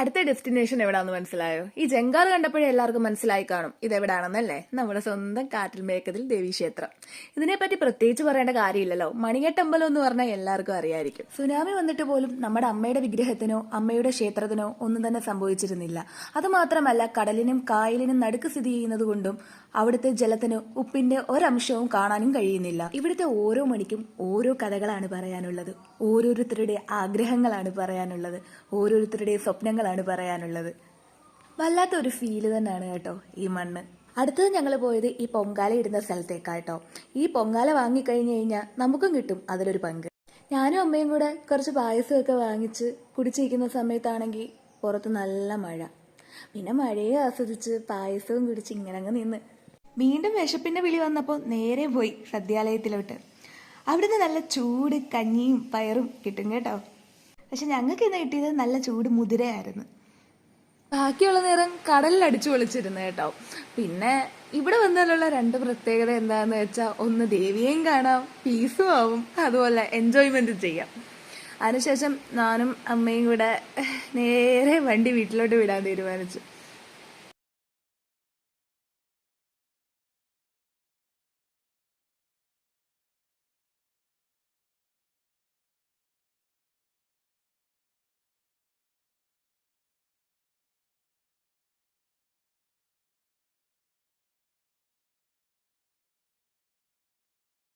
അടുത്ത ഡെസ്റ്റിനേഷൻ എവിടാന്ന് മനസ്സിലായോ? ഈ ജങ്കാർ കണ്ടപ്പോഴേ എല്ലാവർക്കും മനസ്സിലായി കാണും ഇതെവിടാണെന്നല്ലേ. നമ്മുടെ സ്വന്തം കാറ്റിൽ മേക്കതിൽ ദേവീക്ഷേത്രം. ഇതിനെപ്പറ്റി പ്രത്യേകിച്ച് പറയേണ്ട കാര്യമില്ലല്ലോ. മണികെട്ടമ്പലം എന്ന് പറഞ്ഞാൽ എല്ലാവർക്കും അറിയായിരിക്കും. സുനാമി വന്നിട്ട് പോലും നമ്മുടെ അമ്മയുടെ വിഗ്രഹത്തിനോ അമ്മയുടെ ക്ഷേത്രത്തിനോ ഒന്നും തന്നെ സംഭവിച്ചിരുന്നില്ല. അതുമാത്രമല്ല, കടലിനും കായലിനും നടുക്ക് സ്ഥിതി ചെയ്യുന്നത് കൊണ്ടും അവിടുത്തെ ജലത്തിന് ഉപ്പിന്റെ ഒരംശവും കാണാനും കഴിയുന്നില്ല. ഇവിടുത്തെ ഓരോ മണിക്കും ഓരോ കഥകളാണ് പറയാനുള്ളത്, ഓരോരുത്തരുടെ ആഗ്രഹങ്ങളാണ് പറയാനുള്ളത്, ഓരോരുത്തരുടെ സ്വപ്നങ്ങളാണ് പറയാനുള്ളത്. വല്ലാത്തൊരു ഫീല് തന്നെയാണ് കേട്ടോ ഈ മണ്ണ്. അടുത്തത് ഞങ്ങൾ പോയത് ഈ പൊങ്കാല ഇടുന്ന സ്ഥലത്തേക്കാട്ടോ. ഈ പൊങ്കാല വാങ്ങിക്കഴിഞ്ഞു കഴിഞ്ഞാൽ നമുക്കും കിട്ടും അതിലൊരു പങ്ക്. ഞാനും അമ്മയും കൂടെ കുറച്ച് പായസമൊക്കെ വാങ്ങിച്ച് കുടിച്ചിരിക്കുന്ന സമയത്താണെങ്കിൽ പുറത്ത് നല്ല മഴ. പിന്നെ മഴയെ ആസ്വദിച്ച് പായസവും കുടിച്ച് ഇങ്ങനെ അങ്ങ് നിന്ന് വീണ്ടും വിശപ്പിന്റെ വിളി വന്നപ്പോൾ നേരെ പോയി സദ്യാലയത്തിലോട്ട്. അവിടുന്ന് നല്ല ചൂട് കഞ്ഞിയും പയറും കിട്ടും കേട്ടോ. പക്ഷെ ഞങ്ങൾക്ക് ഇന്ന് കിട്ടിയത് നല്ല ചൂട് മുതിരയായിരുന്നു. ബാക്കിയുള്ള നേരം കടലിൽ അടിച്ചു പൊളിച്ചിരുന്നു കേട്ടോ. പിന്നെ ഇവിടെ വന്നാലുള്ള രണ്ട് പ്രത്യേകത എന്താന്ന് വെച്ചാൽ, ഒന്ന് ദേവിയെയും കാണാം, പീസും ആവും, അതുപോലെ എൻജോയ്മെന്റ് ചെയ്യാം. അതിനുശേഷം ഞാനും അമ്മയും കൂടെ നേരെ വണ്ടി വീട്ടിലോട്ട് വിടാൻ തീരുമാനിച്ചു.